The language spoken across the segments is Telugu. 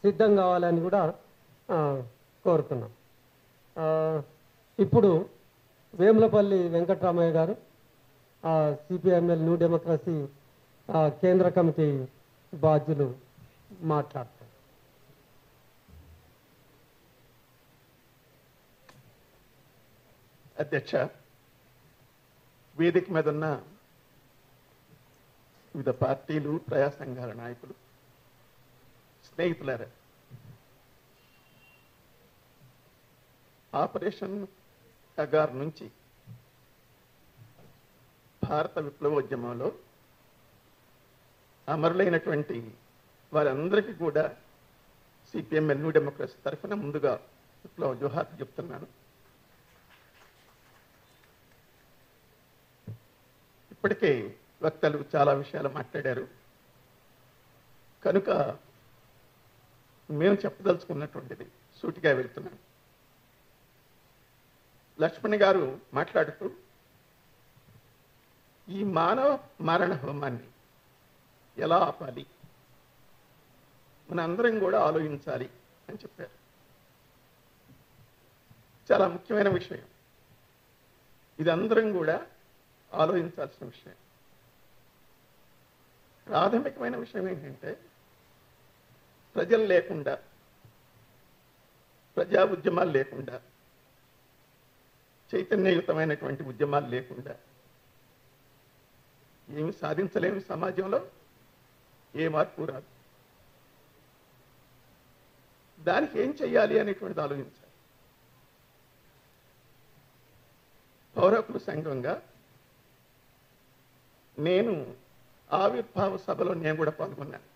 సిద్ధం కావాలని కూడా కోరుతున్నాం. ఇప్పుడు వేములపల్లి వెంకటరామయ్య గారు సిపిఐఎంఎల్ న్యూ డెమోక్రసీ కేంద్ర కమిటీ బాధ్యులు మాట్లాడతారు. అధ్యక్ష, వేదిక మీద ఉన్న వివిధ పార్టీలు, ప్రజా సంఘాల నాయకులు, స్నేహితులారా, ఆపరేషన్ కగార్ నుంచి భారత విప్లవోద్యమంలో అమరులైనటువంటి వారందరికీ కూడా సిపిఎంఎల్ న్యూ డెమోక్రసీ తరఫున ముందుగా విప్లవ జోహార్లు చెప్తున్నాను. ఇప్పటికే వక్తలు చాలా విషయాలు మాట్లాడారు కనుక మేము చెప్పదలుచుకున్నటువంటిది సూటిగా వెళ్తున్నాను. లక్ష్మణ్ గారు మాట్లాడుతూ ఈ మానవ మరణ హోమాన్ని ఎలా ఆపాలి, మనందరం కూడా ఆలోచించాలి అని చెప్పారు. చాలా ముఖ్యమైన విషయం. ఇది అందరం కూడా ఆలోచించాల్సిన విషయం. ప్రాథమికమైన విషయం ఏంటంటే, ప్రజలు లేకుండా, ప్రజా ఉద్యమాలు లేకుండా, చైతన్యయుతమైనటువంటి ఉద్యమాలు లేకుండా ఏమి సాధించలేని సమాజంలో ఏ మార్పు రాదు. దానికి ఏం చెయ్యాలి అనేటువంటిది ఆలోచించాలి. పౌర హక్కుల సంఘంగా నేను ఆవిర్భావ సభలో నేను కూడా పాల్గొన్నాను.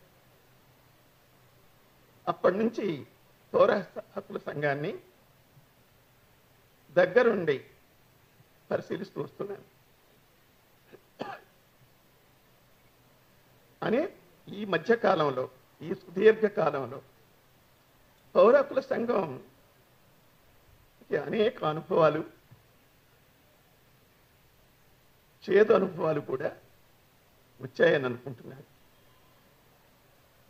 అప్పటి నుంచి పౌర హక్కుల సంఘాన్ని దగ్గరుండి పరిశీలిస్తూ వస్తున్నాను. అనే ఈ మధ్యకాలంలో, ఈ సుదీర్ఘ కాలంలో పౌర హక్కుల సంఘం అనేక అనుభవాలు, చేదు అనుభవాలు కూడా వచ్చాయని అనుకుంటున్నాను.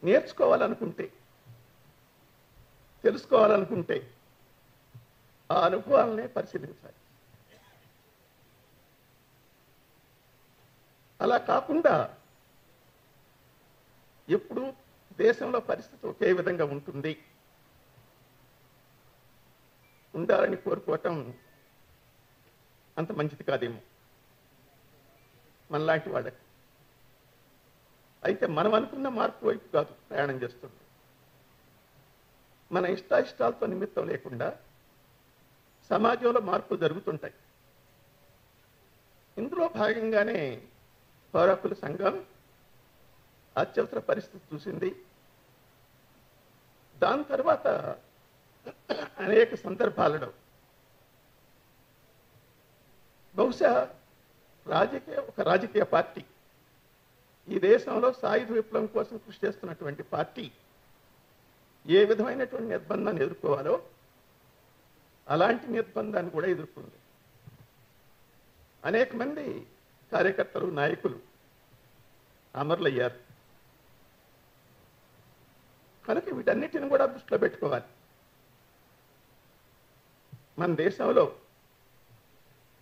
నేర్చుకోవాలనుకుంటే, తెలుసుకోవాలనుకుంటే ఆ అనుభవాలనే పరిశీలించాలి. అలా కాకుండా ఎప్పుడు దేశంలో పరిస్థితి ఒకే విధంగా ఉంటుంది, ఉండాలని కోరుకోవటం అంత మంచిది కాదేమో మనలాంటి వాళ్ళకి. అయితే మనం అనుకున్న మార్పు వైపు కాదు ప్రయాణం చేస్తుంది. మన ఇష్టాయిష్టాలతో నిమిత్తం లేకుండా సమాజంలో మార్పులు జరుగుతుంటాయి. ఇందులో భాగంగానే పౌర హక్కుల సంఘం అత్యవసర పరిస్థితి చూసింది. దాని తర్వాత అనేక సందర్భాలలో బహుశా ఒక రాజకీయ పార్టీ, ఈ దేశంలో సాయుధ విప్లవం కోసం కృషి చేస్తున్నటువంటి పార్టీ ఏ విధమైనటువంటి నిర్బంధాన్ని ఎదుర్కోవాలో అలాంటి నిర్బంధాన్ని కూడా ఎదుర్కొంది. అనేక మంది కార్యకర్తలు, నాయకులు అమరులయ్యారు. కనుక వీటన్నిటిని కూడా దృష్టిలో పెట్టుకోవాలి. మన దేశంలో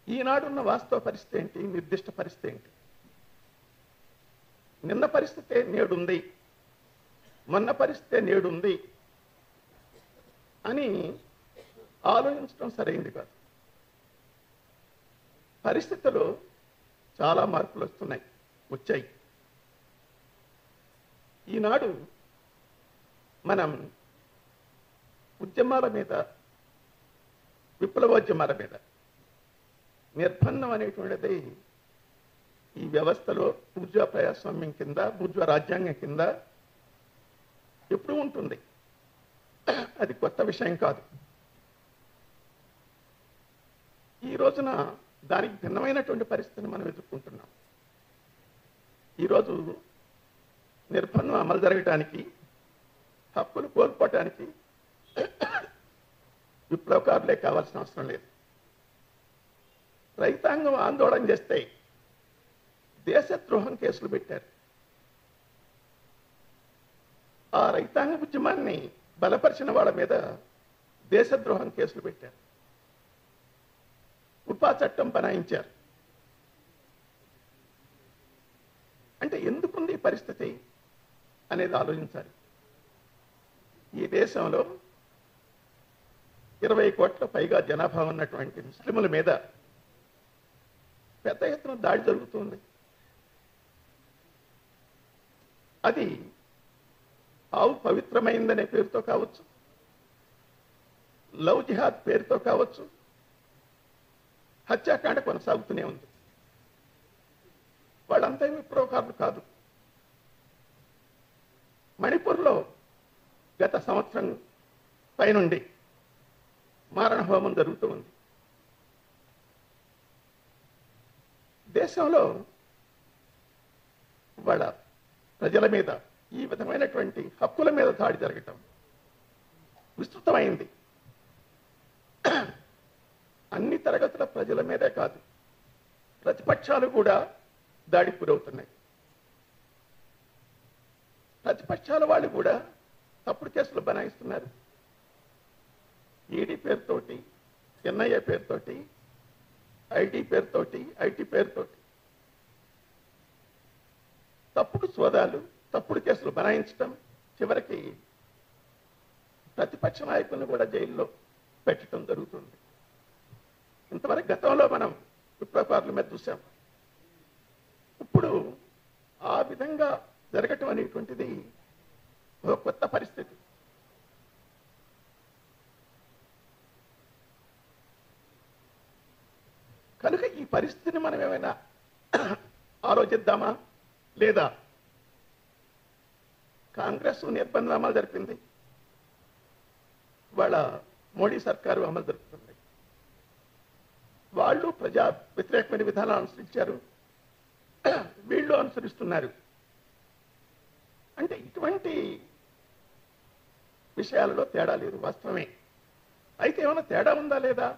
ఈనాడున్న వాస్తవ పరిస్థితి ఏంటి, నిర్దిష్ట పరిస్థితి ఏంటి, నిన్న పరిస్థితే నేడుంది, మొన్న పరిస్థితే నేడుంది అని ఆలోచించడం సరైంది కాదు. పరిస్థితులు చాలా మార్పులు వచ్చాయి. ఈనాడు మనం ఉద్యమాల మీద, విప్లవోద్యమాల మీద నిర్బంధం అనేటువంటిది ఈ వ్యవస్థలో బూర్జువా ప్రజాస్వామ్యం కింద, బూర్జువా రాజ్యాంగం కింద ఎప్పుడూ ఉంటుంది. అది కొత్త విషయం కాదు. ఈ రోజున దానికి భిన్నమైనటువంటి పరిస్థితిని మనం ఎదుర్కొంటున్నాం. ఈరోజు నిర్బంధం అమలు జరగటానికి, హక్కులు కోల్పోవటానికి విప్లవకారులే కావాల్సిన అవసరం లేదు. రైతాంగం ఆందోళన చేస్తే దేశద్రోహం కేసులు పెట్టారు. ఆ రైతాంగ ఉద్యమాన్ని బలపరిచిన వాళ్ళ మీద దేశద్రోహం కేసులు పెట్టారు, ఉపా చట్టం బనాయించారు. అంటే ఎందుకుంది ఈ పరిస్థితి అనేది ఆలోచించాలి. ఈ దేశంలో 20 కోట్ల పైగా జనాభా ఉన్నటువంటి ముస్లింల మీద పెద్ద ఎత్తున దాడి జరుగుతుంది. అది ఆవు పవిత్రమైందనే పేరుతో కావచ్చు, లవ్ జిహాద్ పేరుతో కావచ్చు, హత్యాకాండ కొనసాగుతూనే ఉంది. వాళ్ళంతా విప్లవకారులు కాదు. మణిపూర్లో గత సంవత్సరం పైనుండి మారణ హోమం జరుగుతూ ఉంది. దేశంలో వాళ్ళ ప్రజల మీద ఈ విధమైనటువంటి హక్కుల మీద దాడి జరగటం విస్తృతమైంది. అన్ని తరగతుల ప్రజల మీదే కాదు, ప్రతిపక్షాలు కూడా దాడికి గురవుతున్నాయి. ప్రతిపక్షాల వాళ్ళు కూడా తప్పుడు కేసులు బనాయిస్తున్నారు. ఈడీ పేరుతోటి, ఎన్ఐఏ పేరుతోటి, ఐటీ పేరుతోటి, ఐటీ పేరుతోటి తప్పుడు సోదాలు, తప్పుడు కేసులు బనాయించడం, చివరికి ప్రతిపక్ష నాయకులను కూడా జైల్లో పెట్టడం జరుగుతుంది. ఇంతవరకు గతంలో మనం విప్లవకారుల మీద చూసాం. ఇప్పుడు ఆ విధంగా జరగటం అనేటువంటిది ఒక కొత్త పరిస్థితి. కనుక ఈ పరిస్థితిని మనం ఏమైనా ఆలోచిద్దామా? లేదా కాంగ్రెస్ నిర్బంధనామాలు జరిపింది, వాళ్ళ మోడీ సర్కారు అమలు జరుపుతుంది. వాళ్ళు ప్రజా వ్యతిరేకమైన విధానాలు అనుసరించారు, వీళ్ళు అనుసరిస్తున్నారు. అంటే ఇటువంటి విషయాలలో తేడా లేదు, వాస్తవమే. అయితే ఏమైనా తేడా ఉందా లేదా?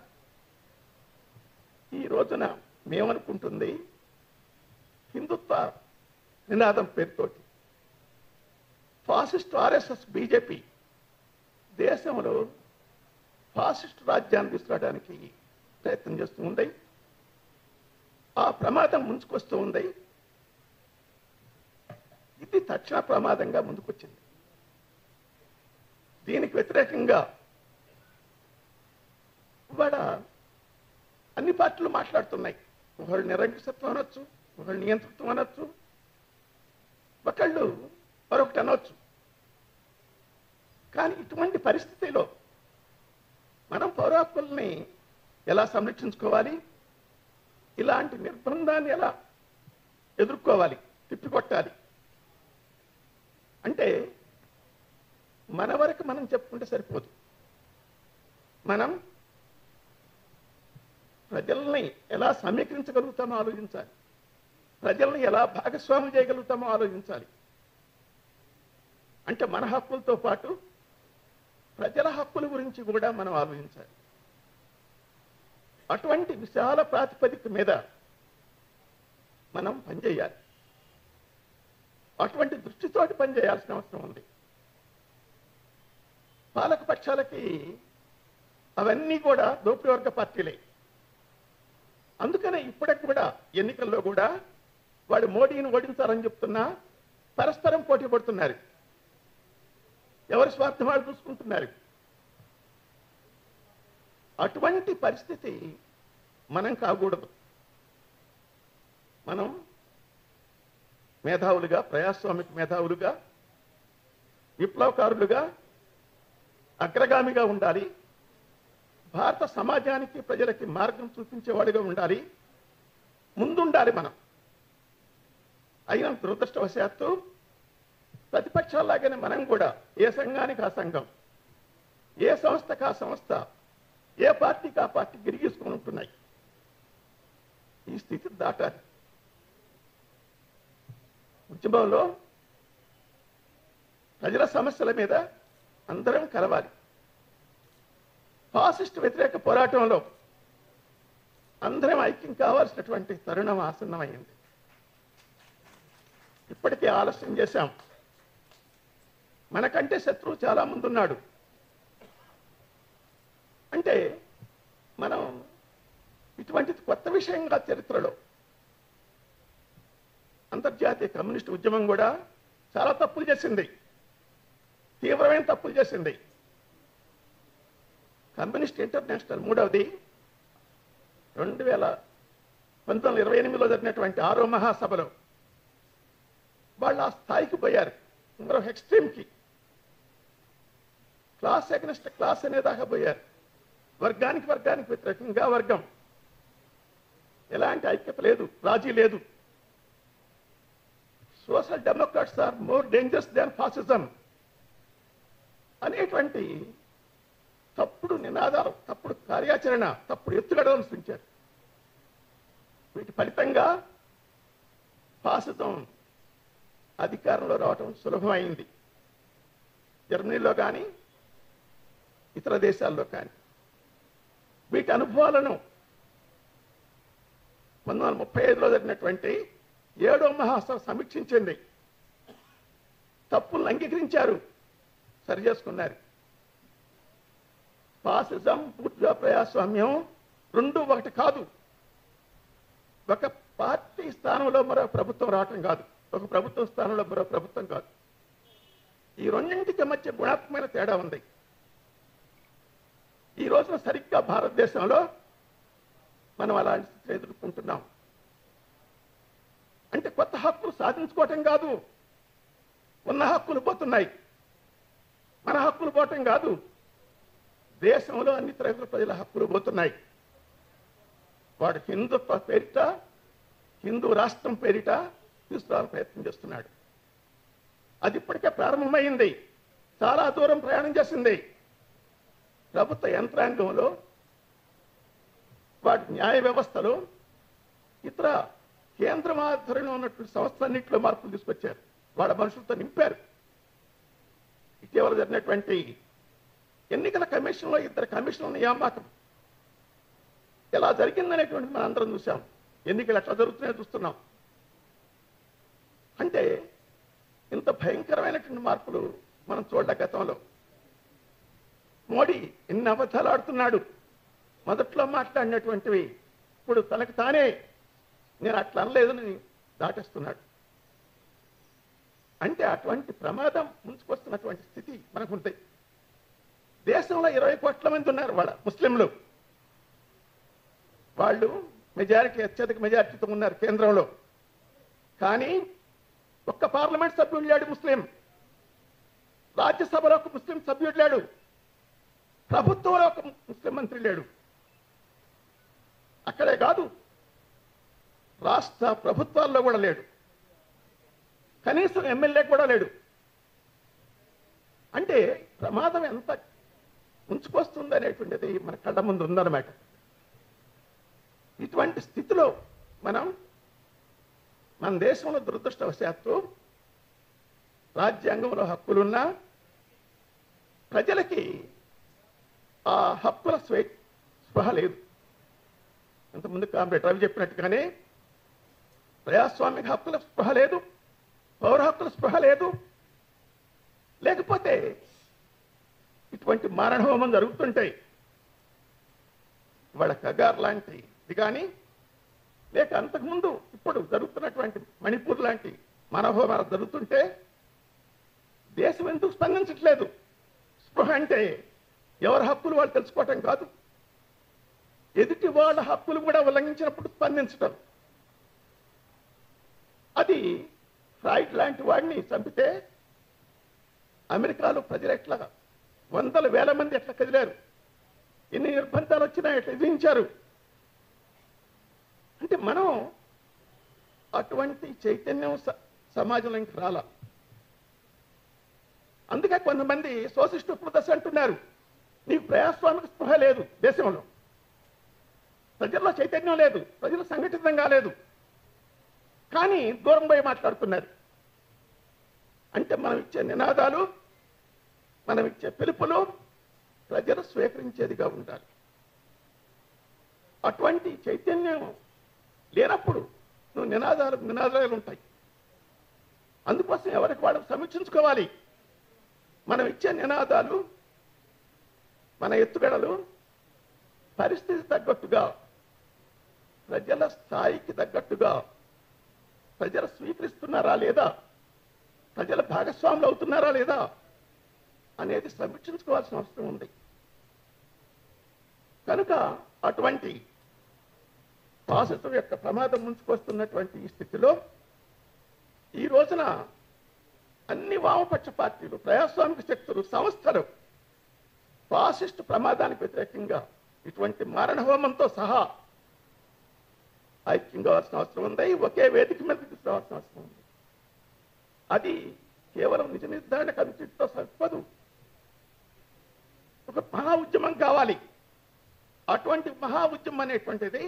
ఈ రోజున మేమనుకుంటుంది హిందుత్వ నినాదం పేరుతోటి ఫాసిస్ట్ ఆర్ఎస్ఎస్ బీజేపీ దేశంలో ఫాసిస్ట్ రాజ్యాన్ని తీసుకురావడానికి ప్రయత్నం చేస్తూ ఉంది. ఆ ప్రమాదం ముంచుకొస్తూ ఉంది. ఇది తక్షణ ప్రమాదంగా ముందుకొచ్చింది. దీనికి వ్యతిరేకంగా ఇవాళ అన్ని పార్టీలు మాట్లాడుతున్నాయి. ఒకళ్ళు నిరంకుశత్వం అనొచ్చు, ఒకళ్ళు నియంతృత్వం అనొచ్చు, ఒకళ్ళు మరొకటి అనొచ్చు. కానీ ఇటువంటి పరిస్థితిలో మనం పౌర హక్కుల్ని ఎలా సంరక్షించుకోవాలి, ఇలాంటి నిర్బంధాన్ని ఎలా ఎదుర్కోవాలి, తిప్పికొట్టాలి అంటే మన వరకు మనం చెప్పుకుంటే సరిపోదు. మనం ప్రజల్ని ఎలా సమీకరించగలుగుతామో ఆలోచించాలి, ప్రజల్ని ఎలా భాగస్వామ్యం చేయగలుగుతామో ఆలోచించాలి. అంటే మన హక్కులతో పాటు ప్రజల హక్కుల గురించి కూడా మనం ఆలోచించాలి. అటువంటి విశాల ప్రాతిపదిక మీద మనం పనిచేయాలి. అటువంటి దృష్టితోటి పనిచేయాల్సిన అవసరం ఉంది. పాలక పక్షాలకి అవన్నీ కూడా దోపిడీ వర్గ పార్టీలే. అందుకనే ఇప్పటికి కూడా ఎన్నికల్లో కూడా వాడు మోడీని ఓడించాలని చెప్తున్నా పరస్పరం పోటీ పడుతున్నారు. ఎవరి స్వార్థం వాళ్ళు చూసుకుంటున్నారు. అటువంటి పరిస్థితి మనం కాకూడదు. మనం మేధావులుగా, ప్రజాస్వామిక మేధావులుగా, విప్లవకారులుగా, అగ్రగామిగా ఉండాలి. భారత సమాజానికి, ప్రజలకి మార్గం చూపించేవాడిగా ఉండాలి. ముందుండాలి మనం. అయినా దురదృష్టవశాత్తు ప్రతిపక్షాలాగానే మనం కూడా ఏ సంఘానికి ఆ సంఘం, ఏ సంస్థకు ఆ సంస్థ, ఏ పార్టీకి ఆ పార్టీ గిరిగీసుకొని ఉంటున్నాయి. ఈ స్థితి దాటాలి. ఉద్యమంలో ప్రజల సమస్యల మీద అందరం కలవాలి. ఫాసిస్ట్ వ్యతిరేక పోరాటంలో అందరం ఐక్యం కావాల్సినటువంటి తరుణం ఆసన్నమైంది. ఇప్పటికే ఆలస్యం చేశాం. మనకంటే శత్రువు చాలా మంది ఉన్నాడు. అంటే మనం ఇటువంటిది కొత్త విషయంగా చరిత్రలో అంతర్జాతీయ కమ్యూనిస్ట్ ఉద్యమం కూడా చాలా తప్పులు చేసింది, తీవ్రమైన తప్పులు చేసింది. కమ్యూనిస్ట్ ఇంటర్నేషనల్ మూడవది 1928లో జరిగినటువంటి 6వ మహాసభలో వాళ్ళు ఆ స్థాయికి పోయారు, మరో ఎక్స్ట్రీమ్కి, క్లాస్ అగెనిస్ట్ క్లాస్ అనేదాకా పోయారు. వర్గానికి వ్యతిరేకంగా వర్గం, ఎలాంటి ఐక్యత లేదు, రాజీ లేదు. Social democrats are more dangerous than fascism అనేటువంటి తప్పుడు నినాదాలు, తప్పుడు కార్యాచరణ, తప్పుడు ఎత్తుగడలు సృష్టించారు. వీటి ఫలితంగా ఫాసిజం అధికారంలో రావటం సులభమైంది, జర్మనీలో కానీ ఇతర దేశాల్లో కానీ. వీటి అనుభవాలను 1935లో జరిగినటువంటి 7వ మహాసభ సమీక్షించింది. తప్పులను అంగీకరించారు, సరి చేసుకున్నారు. ఫాసిజం, పూర్తిగా ప్రజాస్వామ్యం రెండు ఒకటి కాదు. ఒక పార్టీ స్థానంలో మరో ప్రభుత్వం రావటం కాదు, ఒక ప్రభుత్వం స్థానంలో మరో ప్రభుత్వం కాదు. ఈ రెండింటికి మధ్య గుణాత్మకమైన తేడా ఉంది. ఈ రోజున సరిగ్గా భారతదేశంలో మనం అలాంటి స్థితిని ఎదుర్కొంటున్నాం. అంటే కొత్త హక్కులు సాధించుకోవటం కాదు, ఉన్న హక్కులు పోతున్నాయి. మన హక్కులు పోవటం కాదు, దేశంలో అన్ని తరగతుల ప్రజల హక్కులు పోతున్నాయి. వాడు హిందుత్వ పేరిట, హిందూ రాష్ట్రం పేరిట తీసుకురావాలని ప్రయత్నం చేస్తున్నాడు. అది ఇప్పటికే ప్రారంభమైంది, చాలా దూరం ప్రయాణం చేసింది. ప్రభుత్వ యంత్రాంగంలో, వాటి న్యాయ వ్యవస్థలో, ఇతర కేంద్ర ఆధ్వర్యంలో ఉన్నటువంటి సంస్థలన్నింటిలో మార్పులు తీసుకొచ్చారు, వాళ్ళ మనుషులతో నింపారు. ఇటీవల జరిగినటువంటి ఎన్నికల కమిషన్లో 2 కమిషన్ల నియామకం ఎలా జరిగిందనేటువంటిది మనం అందరం చూసాం. ఎన్నికలు ఎట్లా జరుగుతున్నాయో చూస్తున్నాం. అంటే ఇంత భయంకరమైనటువంటి మార్పులు మనం చూడలే గతంలో. మోడీ ఎన్ని అబద్ధాలు ఆడుతున్నాడు. మొదట్లో మాట్లాడినటువంటివి ఇప్పుడు తనకు తానే నేను అట్లా అనలేదని దాటేస్తున్నాడు. అంటే అటువంటి ప్రమాదం ముంచుకొస్తున్నటువంటి స్థితి మనకుంది. దేశంలో 20 కోట్ల మంది ఉన్నారు వాళ్ళ ముస్లింలు. వాళ్ళు మెజారిటీ, అత్యధిక మెజారిటీతో ఉన్నారు కేంద్రంలో. కానీ ఒక్క పార్లమెంట్ సభ్యుడు లేడు ముస్లిం, రాజ్యసభలో ఒక ముస్లిం సభ్యుడు లేడు, ప్రభుత్వంలో ఒక ముస్లిం మంత్రి లేడు. అక్కడే కాదు, రాష్ట్ర ప్రభుత్వాల్లో కూడా లేడు, కనీసం ఎమ్మెల్యే కూడా లేడు. అంటే ప్రమాదం ఎంత ఉంచుకొస్తుంది అనేటువంటిది మన కళ్ళ ముందు ఉందన్నమాట. ఇటువంటి స్థితిలో మనం మన దేశంలో దురదృష్టవశాత్తు రాజ్యాంగంలో హక్కులున్నా ప్రజలకి ఆ హక్కుల స్పృహ లేదు. ఇంతకుముందు కామ్రేడ్ రవి చెప్పినట్టుగానే ప్రజాస్వామిక హక్కుల స్పృహ లేదు, పౌర హక్కుల స్పృహ లేదు. లేకపోతే ఇటువంటి మారణహోమం జరుగుతుంటాయి. ఇవాళ కగార్ లాంటిది కానీ, లేక అంతకుముందు ఇప్పుడు జరుగుతున్నటువంటి మణిపూర్ లాంటి మానవహోమాలు జరుగుతుంటే దేశం ఎందుకు స్పందించట్లేదు? స్పృహ అంటే ఎవరి హక్కులు వాళ్ళు తెలుసుకోవటం కాదు, ఎదుటి వాళ్ళ హక్కులు కూడా ఉల్లంఘించినప్పుడు స్పందించటం. అది ఫ్రాయిడ్ లాంటి వాడిని చంపితే అమెరికాలో ప్రజలు ఎట్లా, వందల వేల మంది ఎట్లా కదిలారు, ఎన్ని నిర్బంధాలు వచ్చినా ఎట్లా విధించారు. అంటే మనం అటువంటి చైతన్యం సమాజంలో ఇంక రాల. అందుకే కొంతమంది సోషలిస్ట్ ఉపదశ అంటున్నారు, నీకు ప్రజాస్వామిక స్పృహ లేదు, దేశంలో ప్రజల్లో చైతన్యం లేదు, ప్రజలు సంఘటితంగా లేదు, కానీ దూరం పోయి మాట్లాడుతున్నారు. అంటే మనం ఇచ్చే నినాదాలు, మనం ఇచ్చే పిలుపులు ప్రజలు స్వీకరించేదిగా ఉండాలి. అటువంటి చైతన్యం లేనప్పుడు నువ్వు నినాదాలు ఉంటాయి. అందుకోసం ఎవరికి వాళ్ళు సమీక్షించుకోవాలి. మనం ఇచ్చే నినాదాలు, మన ఎత్తుగడలు పరిస్థితి తగ్గట్టుగా, ప్రజల స్థాయికి తగ్గట్టుగా ప్రజలు స్వీకరిస్తున్నారా లేదా, ప్రజల భాగస్వాములు అవుతున్నారా లేదా అనేది సమీక్షించుకోవాల్సిన అవసరం ఉంది. కనుక అటువంటి ఫాసిజం యొక్క ప్రమాదం ముంచుకొస్తున్నటువంటి ఈ స్థితిలో ఈ రోజున అన్ని వామపక్ష పార్టీలు, ప్రజాస్వామిక శక్తులు, సంస్థలు ఫాసిస్ట్ ప్రమాదానికి వ్యతిరేకంగా ఇటువంటి మారణ హోమంతో సహా ఐక్యం కావాల్సిన అవసరం ఉంది. ఒకే వేదిక మీద తీసుకురావాల్సిన అవసరం ఉంది. అది కేవలం నిజ నిర్ధారణ కమిటీతో సరిపదు, ఒక మహా ఉద్యమం కావాలి. అటువంటి మహా ఉద్యమం అనేటువంటిది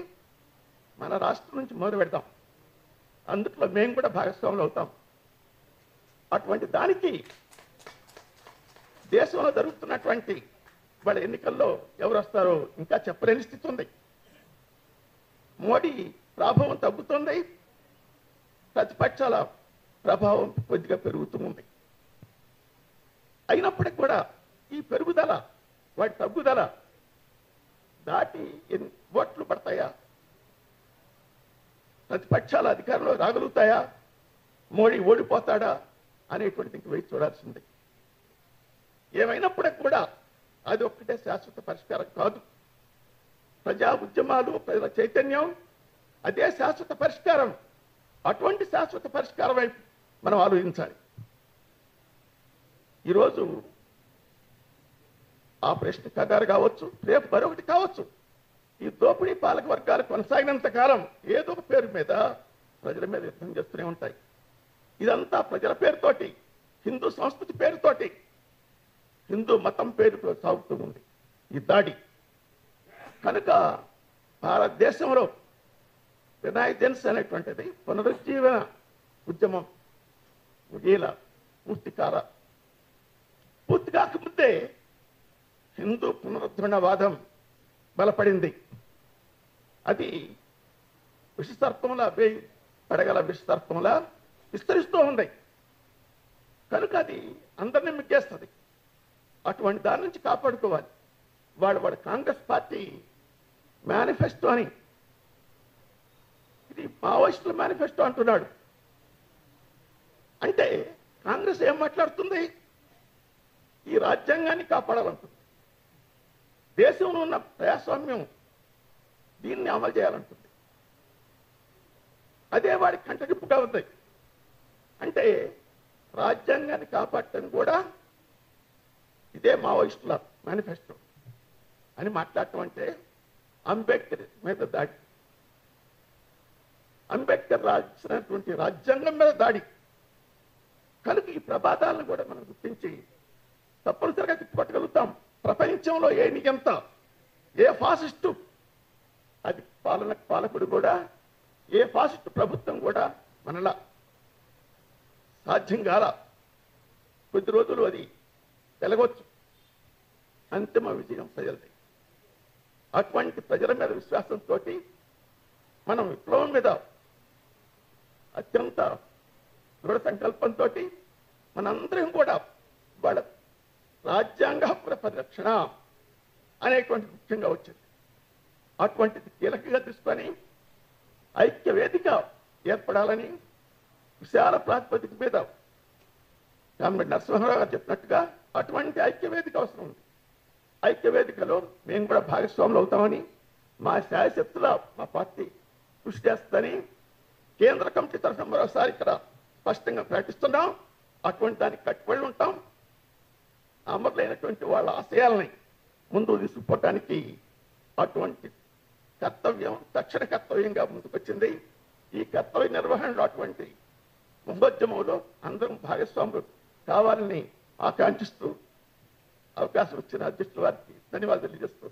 మన రాష్ట్రం నుంచి మొదలు పెడతాం. అందులో మేము కూడా భాగస్వాములు అవుతాం. అటువంటి దానికి దేశంలో జరుగుతున్నటువంటి వాళ్ళ ఎన్నికల్లో ఎవరు వస్తారో ఇంకా చెప్పలేని స్థితి ఉంది. మోడీ ప్రభావం తగ్గుతుంది, ప్రతిపక్షాల ప్రభావం కొద్దిగా పెరుగుతుంది. అయినప్పటికీ కూడా ఈ పెరుగుదల, వాటి తగ్గుదల దాటి ఓట్లు పడతాయా, ప్రతిపక్షాల అధికారంలో రాగలుగుతాయా, మోడీ ఓడిపోతాడా అనేటువంటిది వేచి చూడాల్సింది. ఏమైనప్పటికీ కూడా అది ఒక్కటే శాశ్వత పరిష్కారం కాదు. ప్రజా ఉద్యమాలు, ప్రజల చైతన్యం అదే శాశ్వత పరిష్కారం. అటువంటి శాశ్వత పరిష్కారం వైపు మనం ఆలోచించాలి. ఈరోజు ఆపరేషన్ కగారు కావచ్చు, రేపు మరొకటి కావచ్చు. ఈ దోపిడీ పాలక వర్గాలు కొనసాగినంత కాలం ఏదో ఒక పేరు మీద ప్రజల మీద యుద్ధం చేస్తూనే ఉంటాయి. ఇదంతా ప్రజల పేరుతోటి, హిందూ సంస్కృతి పేరుతోటి, హిందూ మతం పేరుతో సాగుతూ ఉంది ఈ దాడి. కనుక భారతదేశంలో రినైజెన్స్ అనేటువంటిది పునరుజ్జీవన ఉద్యమం ముగిలా పూర్తి కాకముందే హిందూ పునరుద్ధరణవాదం బలపడింది. అది విషసర్పంలా, పడగల విషసర్పంలా విస్తరిస్తూ ఉంది. కనుక అది అందరినీ మిగ్గేస్తుంది. అటువంటి దాని నుంచి కాపాడుకోవాలి. వాడు కాంగ్రెస్ పార్టీ మేనిఫెస్టో అని, ఇది మావోయిస్టుల మేనిఫెస్టో అంటున్నాడు. అంటే కాంగ్రెస్ ఏం మాట్లాడుతుంది? ఈ రాజ్యాంగాన్ని కాపాడాలంటుంది, దేశంలో ఉన్న ప్రజాస్వామ్యం దీన్ని అమలు చేయాలంటుంది. అదే వాడి కంటగింపుగా ఉంది. అంటే రాజ్యాంగాన్ని కాపాడటం కూడా ఇదే మావోయిస్టుల మేనిఫెస్టో అని మాట్లాడటం అంటే అంబేద్కర్ మీద దాడి, అంబేద్కర్ రాసినటువంటి రాజ్యాంగం మీద దాడి. కనుక ఈ ప్రమాదాలను కూడా మనం గుర్తించి తప్పనిసరిగా తిప్పుకొట్టగలుగుతాం. ప్రపంచంలో ఏ నియంత, ఏ ఫాసిస్టు పాలకుడు కూడా, ఏ ఫాసిస్టు ప్రభుత్వం కూడా మనలా సాధ్యం కాల. కొద్ది రోజులు అది వెలగొచ్చు, అంతిమ విజయం ప్రజలది. అటువంటి ప్రజల మీద విశ్వాసంతో మనం విప్లవం మీద అత్యంత దృఢ సంకల్పంతో మనందరం కూడా వాళ్ళ రాజ్యాంగ హక్కుల పరిరక్షణ అనేటువంటిది ముఖ్యంగా వచ్చింది. అటువంటిది కీలకంగా తీసుకొని ఐక్య వేదిక ఏర్పడాలని విశాల ప్రాతిపదిక మీద కామ్రేడ్ నరసింహారావు గారు చెప్పినట్టుగా అటువంటి ఐక్య వేదిక అవసరం ఉంది. ఐక్య వేదికలో మేము కూడా భాగస్వాములు అవుతామని, మా శాయశక్తుల మా పార్టీ కృషి చేస్తుందని కేంద్ర కమిటీ తరఫున మరోసారి ఇక్కడ స్పష్టంగా ప్రకటిస్తున్నాం. అటువంటి దానికి కట్టుబడి ఉంటాం. అమరులైనటువంటి వాళ్ళ ఆశయాలని ముందుకు తీసుకుపోవటానికి అటువంటి కర్తవ్యం తక్షణ కర్తవ్యంగా ముందుకొచ్చింది. ఈ కర్తవ్య నిర్వహణలో అటువంటి ముందోద్యమంలో అందరం భాగస్వాములు కావాలని ఆకాంక్షిస్తూ అవకాశం ఇచ్చిన అధ్యక్షుల వారికి ధన్యవాదాలు తెలియజేస్తూ